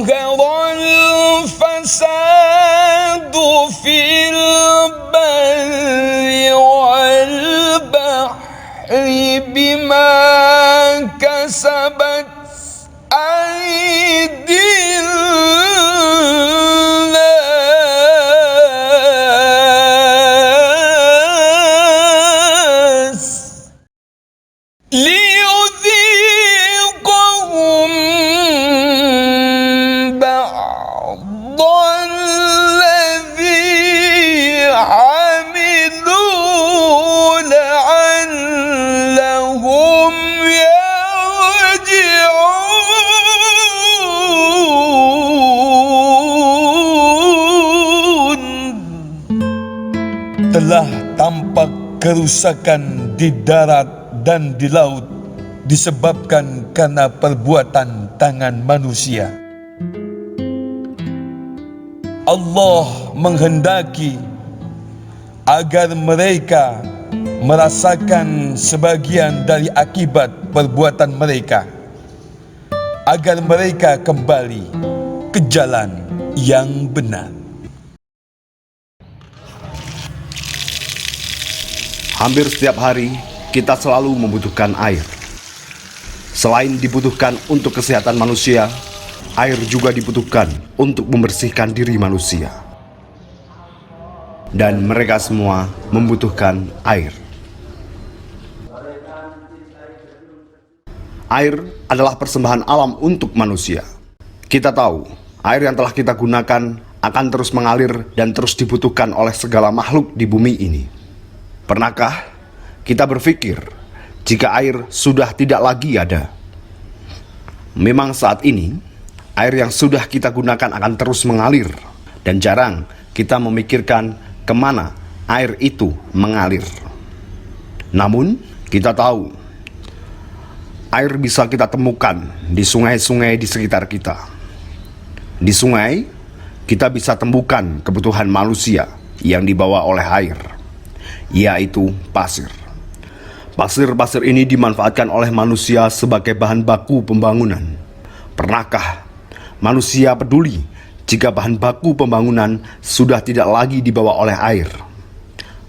ظهر الفساد في البر والبحر بما كسبت أيدي الناس ليذيقهم بعض الذي عملوا لعلهم telah tampak kerusakan di darat dan di laut disebabkan karena perbuatan tangan manusia. Allah menghendaki agar mereka merasakan sebagian dari akibat perbuatan mereka, agar mereka kembali ke jalan yang benar. Hampir setiap hari kita selalu membutuhkan air. Selain dibutuhkan untuk kesehatan manusia, air juga dibutuhkan untuk membersihkan diri manusia. Dan mereka semua membutuhkan air. Air adalah persembahan alam untuk manusia. Kita tahu, air yang telah kita gunakan akan terus mengalir dan terus dibutuhkan oleh segala makhluk di bumi ini. Pernahkah kita berpikir jika air sudah tidak lagi ada? Memang saat ini, air yang sudah kita gunakan akan terus mengalir dan jarang kita memikirkan kemana air itu mengalir. Namun, kita tahu, air bisa kita temukan di sungai-sungai di sekitar kita. Di sungai, kita bisa temukan kebutuhan manusia yang dibawa oleh air, yaitu pasir. Pasir-pasir ini dimanfaatkan oleh manusia sebagai bahan baku pembangunan. Pernahkah manusia peduli jika bahan baku pembangunan sudah tidak lagi dibawa oleh air?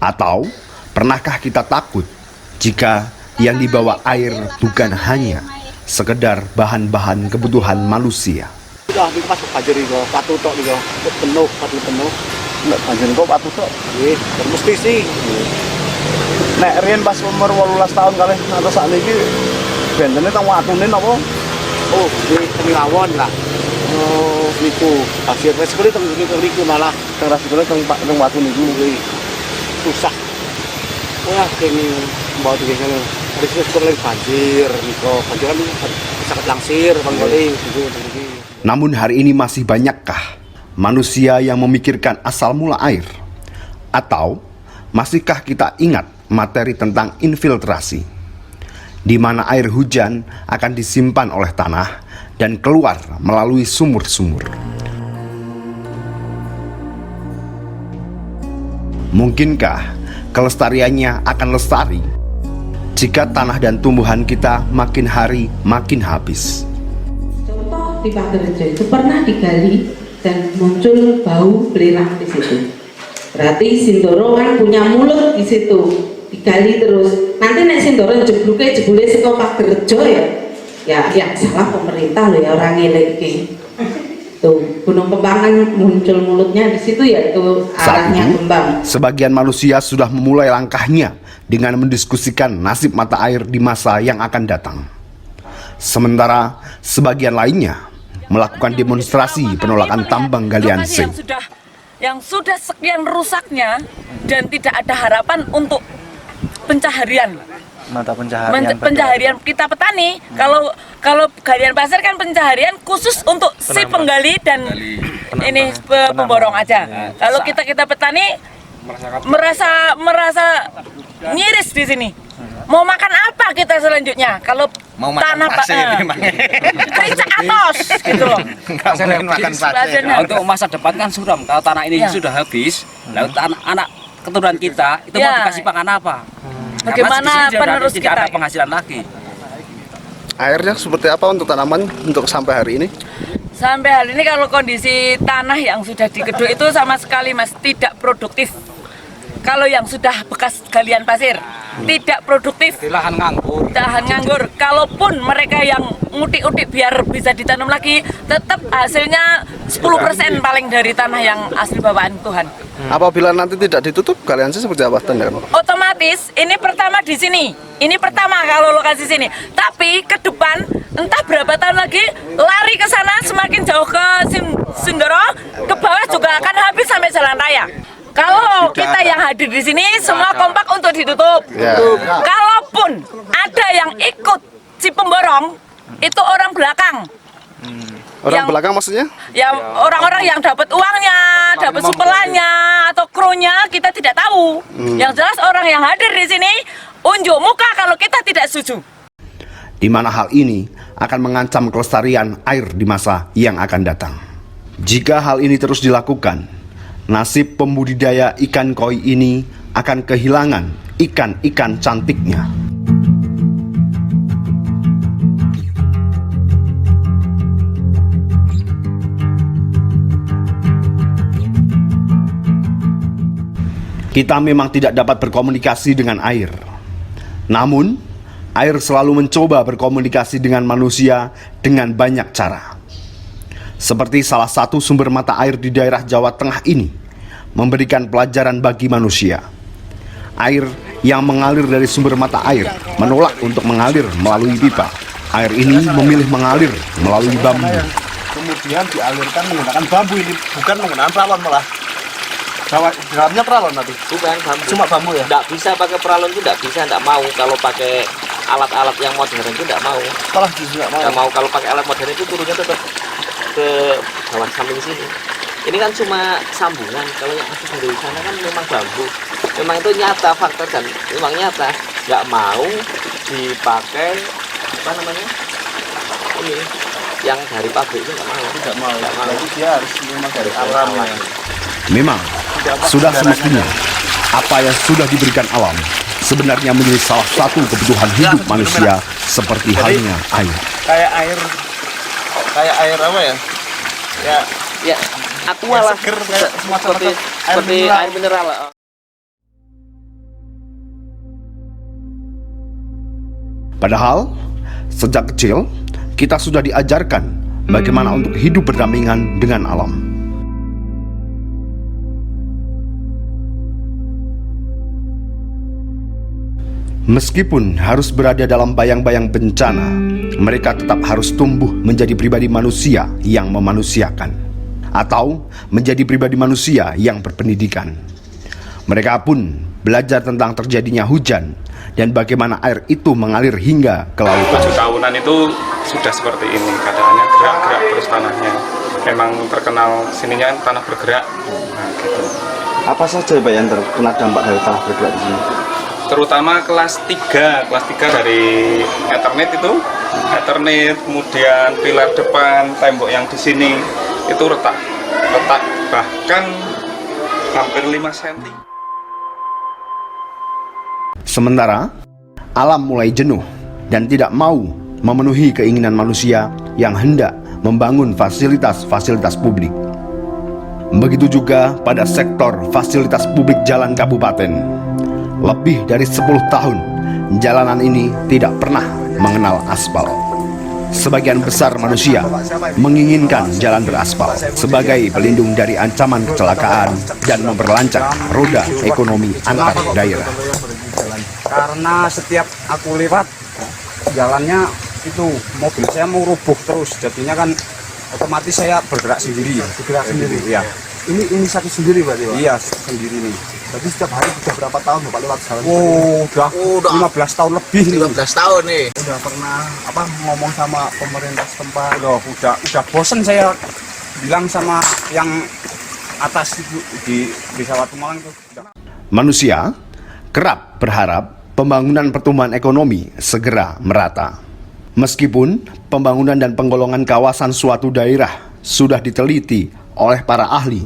Atau pernahkah kita takut jika yang dibawa air bukan hanya sekedar bahan-bahan kebutuhan manusia? Sudah pas banjir itu, patu tok itu, penuh, patu penuh. Nek banjir kok patu tok. Nggih, mesti sih. Nek riyen pas umur 18 tahun kali atau sakniki bentene tang watune napa? Oh, di Temilawon lah. Oh, niku. Pasir resiko teng niku malah teng resiko teng watu niku susah. Wah, kene mau dikene risiko lagi banjir niku. Banjir kan sangat langsir bangkali niku. Namun hari ini masih banyakkah manusia yang memikirkan asal mula air? Atau masihkah kita ingat materi tentang infiltrasi, di mana air hujan akan disimpan oleh tanah dan keluar melalui sumur-sumur? Mungkinkah kelestariannya akan lestari jika tanah dan tumbuhan kita makin hari makin habis? Contoh di Pagerjo itu pernah digali dan muncul bau belerang di situ. Berarti Sindoro kan punya mulut di situ, digali terus. Nanti nek Sindoro jebule saka Pagerjo ya salah pemerintah loh ya, orang ngeleke. Tuh, Gunung Kembang kan muncul mulutnya di situ ya, itu arahnya Kembang. Sebagian manusia sudah memulai langkahnya dengan mendiskusikan nasib mata air di masa yang akan datang. Sementara sebagian lainnya melakukan demonstrasi penolakan tambang galian C. Yang sudah sekian rusaknya dan tidak ada harapan untuk pencaharian. Mata pencaharian. Pencaharian kita petani. Kalau galian pasir kan pencaharian khusus untuk si penggali dan ini pemborong aja. Kalau kita petani merasa miris di sini. Mau makan apa kita selanjutnya? Kalau mau makan tanah pasir kericak atos gitu loh. Makan pasir. Untuk masa depan kan suram. Kalau tanah ini sudah habis, lalu anak keturunan kita itu mau dikasih pakan apa? Bagaimana penerus tidak kita? ada penghasilan lagi. Airnya seperti apa untuk tanaman untuk sampai hari ini? Sampai hal ini kalau kondisi tanah yang sudah dikeduk itu sama sekali Mas tidak produktif. Kalau yang sudah bekas galian pasir tidak produktif. Lahan nganggur. Lahan nganggur. Kalaupun mereka yang ngutik-utik biar bisa ditanam lagi, tetap hasilnya 10% paling dari tanah yang asli bawaan Tuhan. Apabila nanti tidak ditutup, galian seperti apa tanda? Otomatis ini pertama di sini. Ini pertama kalau lokasi sini. Tapi ke depan entah berapa tahun lagi lari ke sana semakin jauh ke Sindoro, ke bawah juga akan habis sampai jalan raya. Kalau kita yang hadir di sini semua kompak untuk ditutup. Kalaupun ada yang ikut si pemborong, itu orang belakang. Orang belakang maksudnya? Ya orang-orang yang dapat uangnya, dapat supelannya atau krunya kita tidak tahu. Yang jelas orang yang hadir di sini unjuk muka kalau kita tidak setuju. Di mana hal ini akan mengancam kelestarian air di masa yang akan datang. Jika hal ini terus dilakukan, nasib pembudidaya ikan koi ini akan kehilangan ikan-ikan cantiknya. Kita memang tidak dapat berkomunikasi dengan air. Namun, air selalu mencoba berkomunikasi dengan manusia dengan banyak cara. Seperti salah satu sumber mata air di daerah Jawa Tengah ini memberikan pelajaran bagi manusia. Air yang mengalir dari sumber mata air menolak untuk mengalir melalui pipa. Air ini memilih mengalir melalui bambu. Kemudian dialirkan menggunakan bambu ini, bukan menggunakan peralon malah. Dalamnya peralon nanti. Bukan bambu. Cuma bambu ya? Nggak bisa pakai peralon itu, nggak bisa, nggak mau. Kalau pakai alat-alat yang modern itu nggak mau. Malah justru nggak mau. Nggak mau. Kalau pakai alat modern itu turunnya tetap ke bawah samping sini. Ini kan cuma sambungan. Kalau yang asli dari sana kan memang bambu. Memang itu nyata fakta dan memang nyata. Nggak mau dipakai apa namanya? Ini yang dari pabrik itu nggak mau. Tidak mau. Jadi dia harus memang dari alam. Memang sudah semestinya apa yang sudah diberikan alam sebenarnya menjadi salah satu kebutuhan hidup manusia seperti halnya air. Kayak air apa ya? Ya, aqua lah. Seger, kayak semacam Seperti air mineral. Padahal sejak kecil kita sudah diajarkan bagaimana untuk hidup berdampingan dengan alam. Meskipun harus berada dalam bayang-bayang bencana, mereka tetap harus tumbuh menjadi pribadi manusia yang memanusiakan, atau menjadi pribadi manusia yang berpendidikan. Mereka pun belajar tentang terjadinya hujan dan bagaimana air itu mengalir hingga ke lautan. 7 tahunan itu sudah seperti ini keadaannya, gerak-gerak terus tanahnya. Memang terkenal sininya kan tanah bergerak. Nah, gitu. Apa saja Pak yang terkena dampak dari tanah bergerak di sini? Terutama kelas 3 dari Ethernet itu, kemudian pilar depan, tembok yang di sini itu retak bahkan hampir 5 cm. Sementara Alam mulai jenuh dan tidak mau memenuhi keinginan manusia yang hendak membangun fasilitas-fasilitas publik. Begitu juga pada sektor fasilitas publik jalan kabupaten. Lebih dari 10 tahun, jalanan ini tidak pernah mengenal aspal. Sebagian besar manusia menginginkan jalan beraspal sebagai pelindung dari ancaman kecelakaan dan memperlancar roda ekonomi antar daerah. Karena setiap aku lewat jalannya itu mobil saya mau rubuh terus, jadinya kan otomatis saya bergerak sendiri. Ya. Ini sakit sendiri Pak? Iya, sendiri nih. Berarti setiap hari sudah berapa tahun Bapak lewat jalan? Udah 15 tahun lebih nih. 15 tahun nih. Udah pernah ngomong sama pemerintah setempat? Udah bosen saya bilang sama yang atas itu di Desa Watumalang itu. Manusia kerap berharap pembangunan pertumbuhan ekonomi segera merata. Meskipun pembangunan dan penggolongan kawasan suatu daerah sudah diteliti oleh para ahli,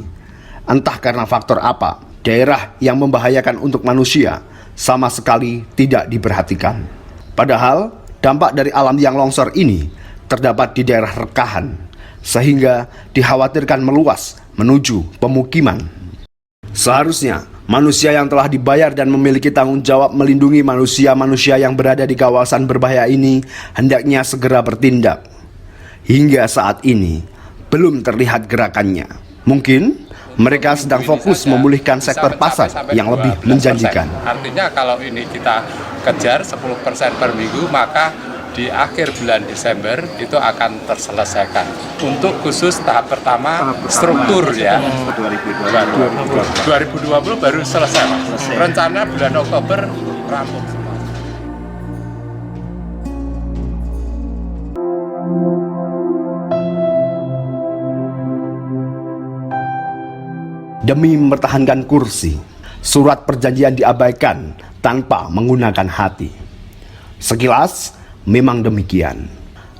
entah karena faktor apa, daerah yang membahayakan untuk manusia sama sekali tidak diperhatikan. Padahal dampak dari alam yang longsor ini terdapat di daerah rekahan, sehingga dikhawatirkan meluas menuju pemukiman. Seharusnya manusia yang telah dibayar dan memiliki tanggung jawab melindungi manusia-manusia yang berada di kawasan berbahaya ini hendaknya segera bertindak. Hingga saat ini belum terlihat gerakannya. Mungkin mereka sedang fokus memulihkan sektor pasar yang lebih menjanjikan. Artinya kalau ini kita kejar 10% per minggu, maka di akhir bulan Desember itu akan terselesaikan. Untuk khusus tahap pertama struktur ya, 2020 baru selesai. Rencana bulan Oktober rampung. Demi mempertahankan kursi, surat perjanjian diabaikan tanpa menggunakan hati. Sekilas memang demikian,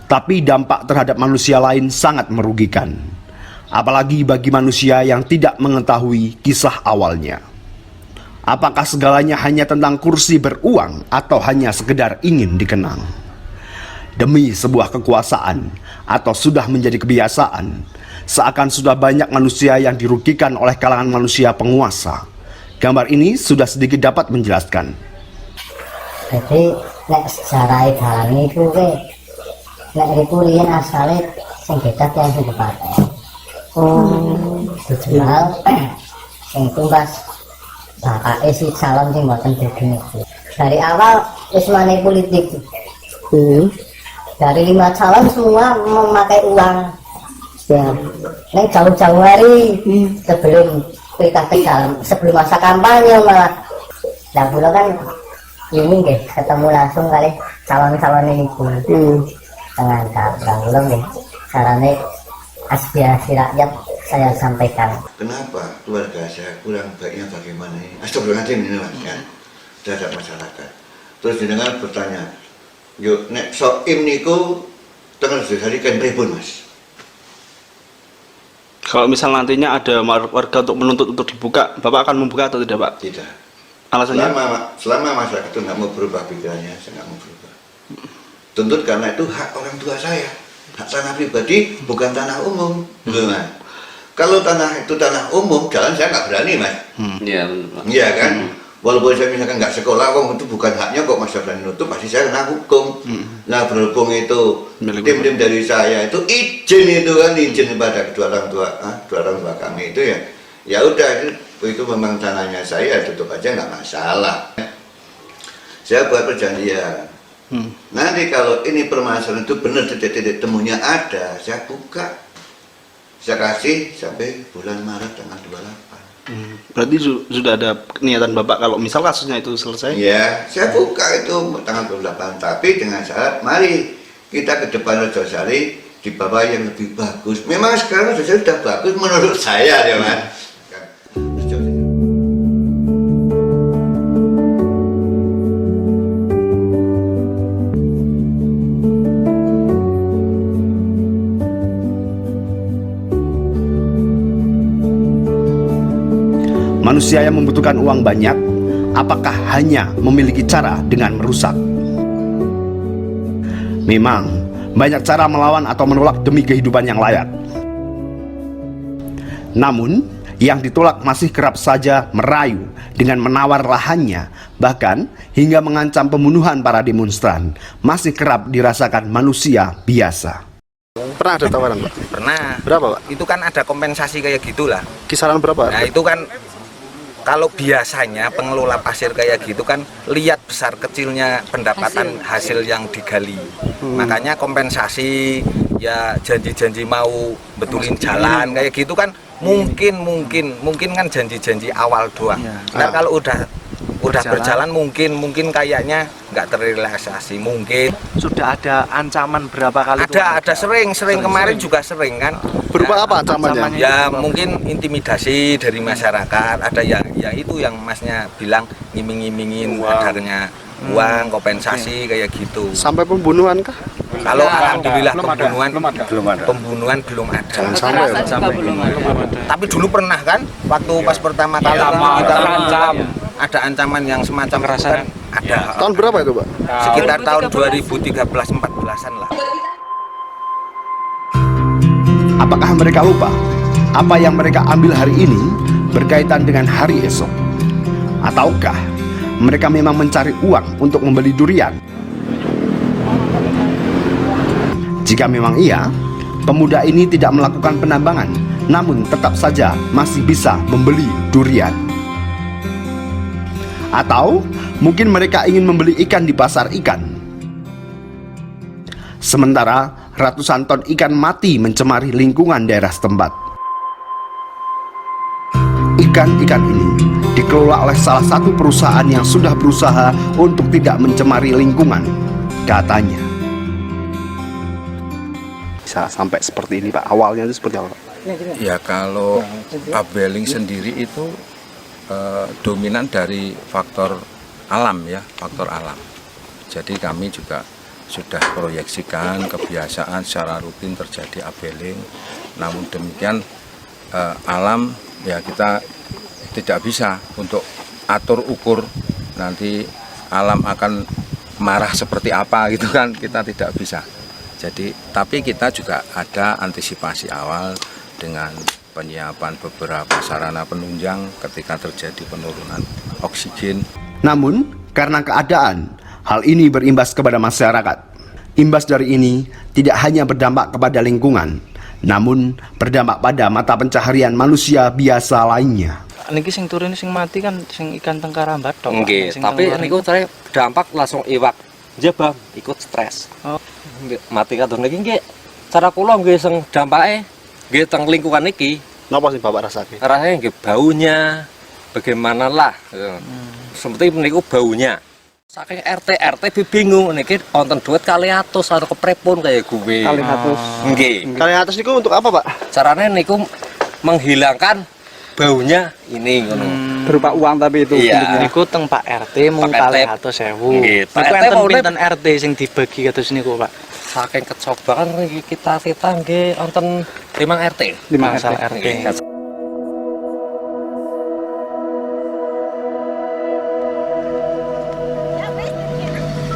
tapi dampak terhadap manusia lain sangat merugikan, apalagi bagi manusia yang tidak mengetahui kisah awalnya. Apakah segalanya hanya tentang kursi beruang atau hanya sekedar ingin dikenang? Demi sebuah kekuasaan atau sudah menjadi kebiasaan, seakan sudah banyak manusia yang dirugikan oleh kalangan manusia penguasa. Gambar ini sudah sedikit dapat menjelaskan. Jadi nek sejarah dalan niku ke nek riku riyen asale sing beda yang sing dipakai. Dijual sing tumbas bapake si calon sing mboten dadi. Dari awal wis politik. Dari 5 calon semua memakai uang. Ya, neng jauh-jauh hari sebelum kita sebelum masa kampanye malah. Dan pula kan ini deh ketemu langsung kali calon-calon ini pun dengan Kang Ulung deh. Caranya aspirasi rakyat saya sampaikan. Kenapa keluarga saya kurang baiknya bagaimana ini? Astagfirullahaladzim ini mas kan terhadap masyarakat. Terus jenengan bertanya, yuk nek soim niku tengah hari kan pripun mas? Kalau misal nantinya ada warga untuk menuntut untuk dibuka, Bapak akan membuka atau tidak, Pak? Tidak. Alasannya? Selama masyarakat itu nggak mau berubah pikirannya, saya nggak mau berubah. Tuntut karena itu hak orang tua saya, hak tanah pribadi, bukan tanah umum. Mas. Kalau tanah itu tanah umum, jalan saya nggak berani, mas. Iya kan? Walaupun saya misalkan nggak sekolah, itu bukan haknya kok mas berani nutup, pasti saya kena hukum. Nah berhubung itu tim-tim dari saya itu izin kepada kedua orang tua kami itu ya udah itu memang tanahnya saya, tutup aja nggak masalah. Saya buat perjanjian. Nanti kalau ini permasalahan itu benar titik-titik temunya ada, saya buka, saya kasih sampai bulan Maret tanggal 28. Berarti sudah ada niatan Bapak kalau misal kasusnya itu selesai? Ya, saya buka itu tanggal 28, tapi dengan syarat mari kita ke depan Rejosari di bawah yang lebih bagus. Memang sekarang Rejosari sudah bagus menurut saya ya mas. Manusia yang membutuhkan uang banyak, apakah hanya memiliki cara dengan merusak? Memang, banyak cara melawan atau menolak demi kehidupan yang layak. Namun, yang ditolak masih kerap saja merayu dengan menawar lahannya, bahkan hingga mengancam pembunuhan para demonstran, masih kerap dirasakan manusia biasa. Pernah ada tawaran, Pak? Pernah. Berapa, Pak? Itu kan ada kompensasi kayak gitulah. Kisaran berapa? Nah, itu kan kalau biasanya pengelola pasir kayak gitu kan lihat besar kecilnya pendapatan hasil yang digali. Makanya kompensasi ya janji-janji mau betulin jalan kayak gitu kan mungkin kan janji-janji awal doang. Nah kalau udah berjalan mungkin kayaknya nggak terrealisasi mungkin. Sudah ada ancaman berapa kali? Ada sering kemarin juga sering kan. Berupa apa ancamannya? Ya mungkin intimidasi dari masyarakat. Ada ya itu yang masnya bilang ngiming-ngimingin adanya uang kompensasi kayak gitu. Sampai pembunuhan kah? Kalau alhamdulillah pembunuhan belum ada. Jangan sampai. Tapi dulu pernah kan waktu pas pertama kali kita ada ancaman yang semacam itu kan ada. Tahun berapa itu, Pak? Sekitar tahun 2013-14an lah. Apakah mereka lupa apa yang mereka ambil hari ini berkaitan dengan hari esok? Ataukah mereka memang mencari uang untuk membeli durian? Jika memang iya, pemuda ini tidak melakukan penambangan, namun tetap saja masih bisa membeli durian. Atau mungkin mereka ingin membeli ikan di pasar ikan. Sementara ratusan ton ikan mati mencemari lingkungan daerah setempat. Ikan-ikan ini dikelola oleh salah satu perusahaan yang sudah berusaha untuk tidak mencemari lingkungan, katanya. Bisa sampai seperti ini Pak, awalnya itu seperti apa Pak? Ya kalau upwelling sendiri itu dominan dari faktor alam ya, faktor alam. Jadi kami juga sudah proyeksikan kebiasaan secara rutin terjadi upwelling. Namun demikian alam ya kita tidak bisa untuk atur ukur nanti alam akan marah seperti apa gitu kan, kita tidak bisa. Jadi tapi kita juga ada antisipasi awal dengan penyiapan beberapa sarana penunjang ketika terjadi penurunan oksigen. Namun karena keadaan, hal ini berimbas kepada masyarakat. Imbas dari ini tidak hanya berdampak kepada lingkungan, namun berdampak pada mata pencaharian manusia biasa lainnya. Niki sing turun sing mati kan sing ikan tengkara batok. Nggih, tapi niku cari dampak langsung iwak. Jebam ikut stres. Oh. Mati kados niki nggih. Cara kula nggih sing dampake nggih teng lingkungan niki. Napa sih Bapak rasake? Rasanya nggih baunya bagaimana lah. Seperti niku baunya. Saking RT bingung niki wonten duit 200 atau keprepun kayak gue. 200. Nggih. 200 niku untuk apa, Pak? Caranya niku menghilangkan baunya ini ngono. Berupa uang tapi itu iya. Niku teng Pak RT mung 200.000. Nggih. Pak RT mau pinten RT sing dibagi kados niku, Pak. Saking kecobakan kita nggih wonten 5 RT. 5 RT.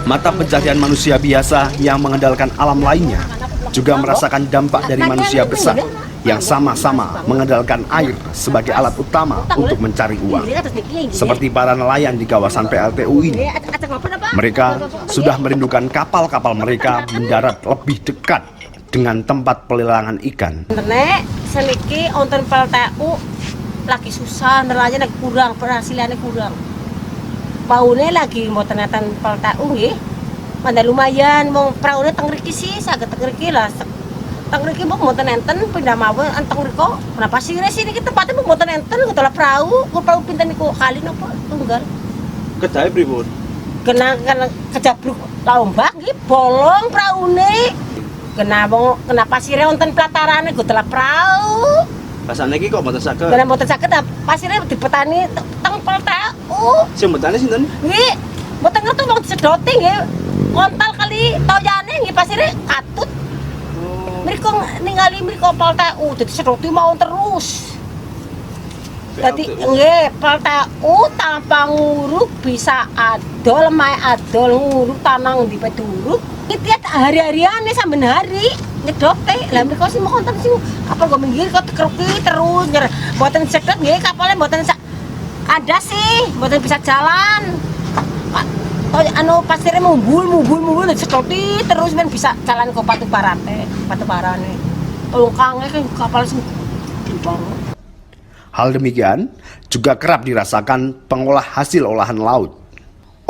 Mata pencaharian manusia biasa yang mengandalkan alam lainnya juga merasakan dampak dari manusia besar yang sama-sama mengandalkan air sebagai alat utama untuk mencari uang. Seperti para nelayan di kawasan PLTU ini. Mereka sudah merindukan kapal-kapal mereka mendarat lebih dekat dengan tempat pelelangan ikan. Nek seniki wonten PLTU lagi susah, nelayan kurang, penghasilannya kurang. Paune lagi mboten enten PLTU nggih. Manda lumayan mong praune teng mriki sih saged teng mriki lah. Teng mriki mboten enten pindah mawon teng mriko. Kenapa sih sini kita tempatnya mboten enten ngono perahu. Perahu pinten niku kali napa tunggal. Kedahe pripun? Kena kejabruk lombak nggih bolong praune. Kena pasire wonten platarane go telah perahu. Pas niki kok mboten saged. Kena mboten saged pasire dipetani teng PLTU. Sing mbetane sinten? Nggih, mboten ngerti wong sedoti nggih. Kontal kali toyane nggih pasire katut. Mriko ningali mriko PLTU dadi sedoti mau terus. Dadi nggih PLTU tanpa nguruk bisa adol, mae adol nguruk tanang di peduruk. Iki hari-hariane sampean hari nyedote. Lah mriko sing mau konten sing kapal go minggir kok keruki terus mboten sedot nggih kapale mboten ada sih, mboten bisa jalan. Pasirnya mumbul sedoti terus men bisa jalan ke batu barane. Tolongkange kan kapal sing banget. Hal demikian juga kerap dirasakan pengolah hasil olahan laut.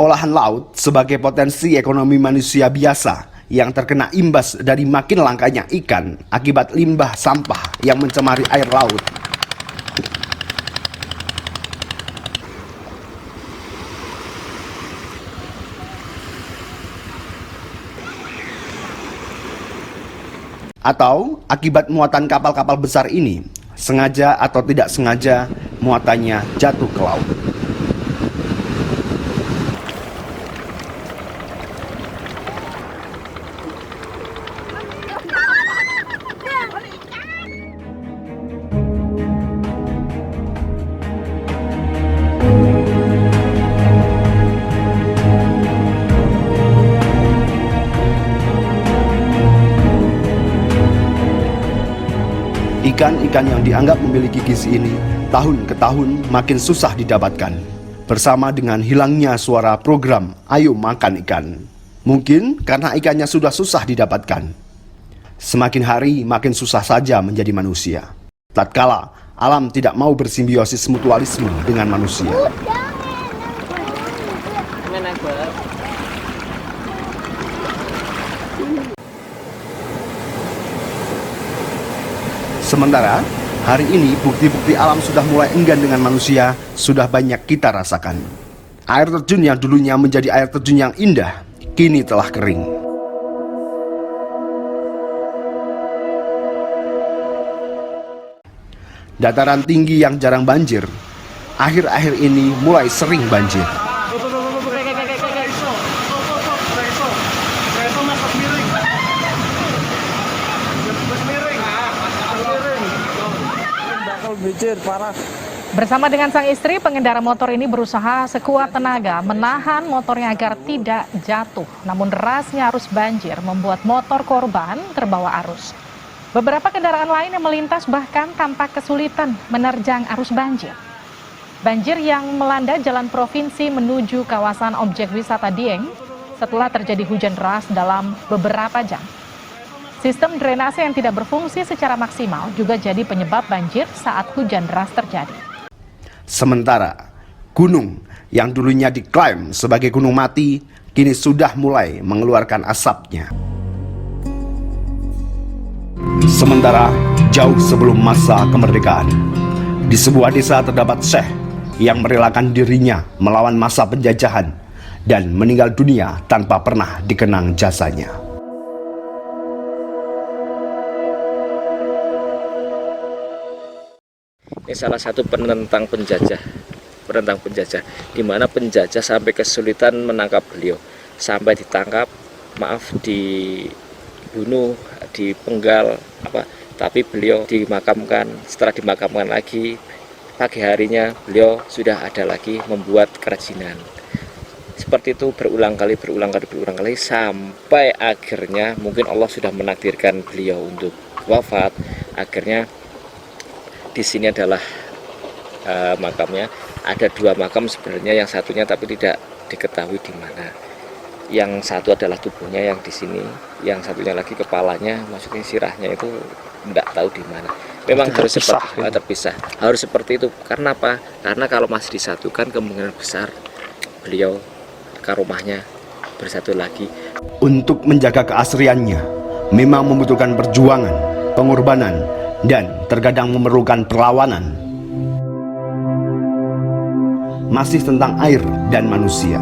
Olahan laut sebagai potensi ekonomi manusia biasa yang terkena imbas dari makin langkanya ikan akibat limbah sampah yang mencemari air laut. Atau akibat muatan kapal-kapal besar ini, sengaja atau tidak sengaja muatannya jatuh ke laut. Ikan-ikan yang dianggap memiliki gizi ini tahun ke tahun makin susah didapatkan. Bersama dengan hilangnya suara program Ayo Makan Ikan. Mungkin karena ikannya sudah susah didapatkan. Semakin hari makin susah saja menjadi manusia. Tatkala alam tidak mau bersimbiosis mutualisme dengan manusia. Sementara hari ini bukti-bukti alam sudah mulai enggan dengan manusia sudah banyak kita rasakan. Air terjun yang dulunya menjadi air terjun yang indah, kini telah kering. Dataran tinggi yang jarang banjir, akhir-akhir ini mulai sering banjir. Bersama dengan sang istri, pengendara motor ini berusaha sekuat tenaga menahan motornya agar tidak jatuh. Namun derasnya arus banjir membuat motor korban terbawa arus. Beberapa kendaraan lain yang melintas bahkan tampak kesulitan menerjang arus banjir. Banjir yang melanda jalan provinsi menuju kawasan objek wisata Dieng setelah terjadi hujan deras dalam beberapa jam. Sistem drainase yang tidak berfungsi secara maksimal juga jadi penyebab banjir saat hujan deras terjadi. Sementara gunung yang dulunya diklaim sebagai gunung mati kini sudah mulai mengeluarkan asapnya. Sementara jauh sebelum masa kemerdekaan, di sebuah desa terdapat syekh yang merelakan dirinya melawan masa penjajahan dan meninggal dunia tanpa pernah dikenang jasanya. Ini salah satu penentang penjajah, di mana penjajah sampai kesulitan menangkap beliau, sampai ditangkap, dibunuh, dipenggal, tapi beliau dimakamkan. Setelah dimakamkan lagi, pagi harinya beliau sudah ada lagi membuat kerajinan. Seperti itu berulang kali sampai akhirnya mungkin Allah sudah menakdirkan beliau untuk wafat. Akhirnya di sini adalah makamnya. Ada dua makam sebenarnya, yang satunya tapi tidak diketahui di mana. Yang satu adalah tubuhnya yang di sini, yang satunya lagi kepalanya, maksudnya sirahnya itu tidak tahu di mana. Memang harus terpisah. Harus seperti itu. Karena apa? Karena kalau masih disatukan kemungkinan besar beliau karomahnya bersatu lagi. Untuk menjaga keasriannya memang membutuhkan perjuangan, pengorbanan, dan terkadang memerlukan perlawanan. Masih tentang air dan manusia.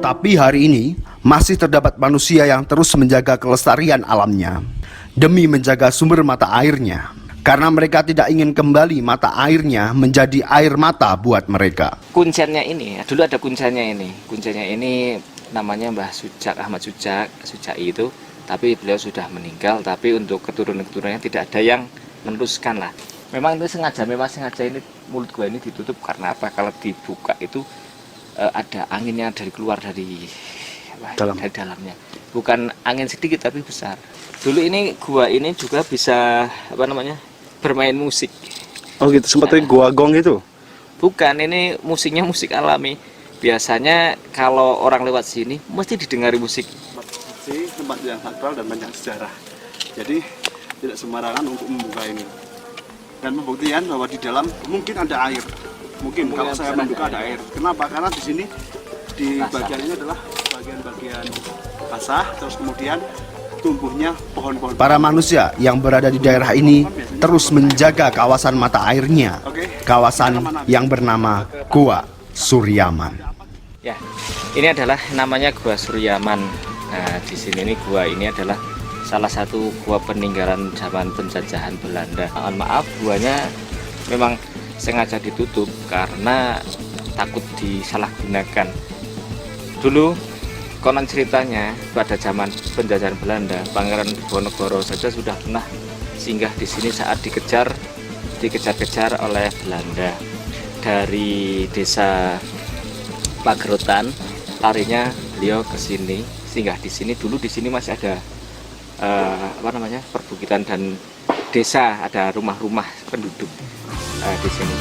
Tapi hari ini masih terdapat manusia yang terus menjaga kelestarian alamnya demi menjaga sumber mata airnya, karena mereka tidak ingin kembali mata airnya menjadi air mata buat mereka. Kunciannya ini, dulu ada kunciannya ini namanya Mbah Sujak, Ahmad Sujai itu. Tapi beliau sudah meninggal, tapi untuk keturunan-keturunannya tidak ada yang meneruskan lah. Memang itu sengaja ini mulut gua ini ditutup karena apa? Kalau dibuka itu ada anginnya keluar dari dalamnya. Bukan angin sedikit tapi besar. Dulu ini gua ini juga bisa bermain musik. Oh gitu, seperti gua gong itu? Bukan, ini musiknya musik alami. Biasanya kalau orang lewat sini mesti didengari musik. Tempat yang sakral dan banyak sejarah, jadi tidak sembarangan untuk membuka ini. Dan pembuktian bahwa di dalam mungkin ada air. Mungkin kalau saya menduga ada air. Kenapa? Karena di sini di bagian ini adalah bagian basah, terus kemudian tumbuhnya pohon-pohon. Para manusia yang berada di daerah ini terus menjaga kawasan mata airnya, kawasan yang bernama Gua Suryaman. Ya, ini adalah namanya Gua Suryaman. Nah, di sini ini gua ini adalah salah satu gua peninggalan zaman penjajahan Belanda. Mohon maaf, guanya memang sengaja ditutup karena takut disalahgunakan. Dulu konon ceritanya pada zaman penjajahan Belanda, Pangeran Diponegoro saja sudah pernah singgah di sini saat dikejar-kejar oleh Belanda. Dari desa Pagerutan, larinya beliau ke sini. Singgah di sini. Dulu di sini masih ada perbukitan dan desa, ada rumah-rumah penduduk di sini.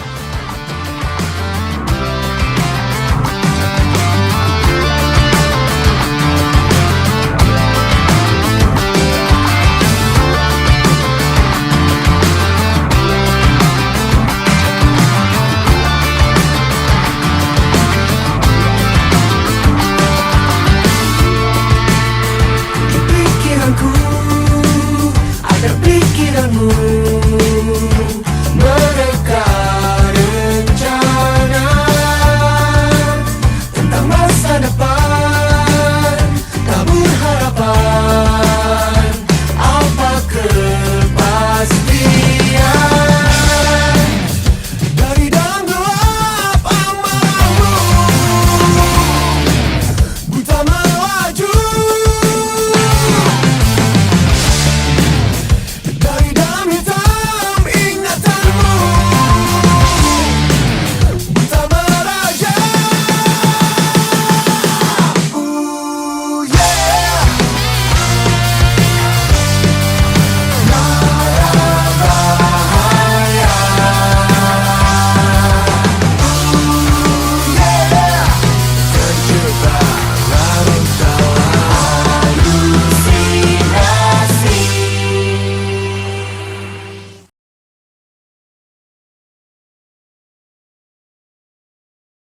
Pikiranku, agar pikiranmu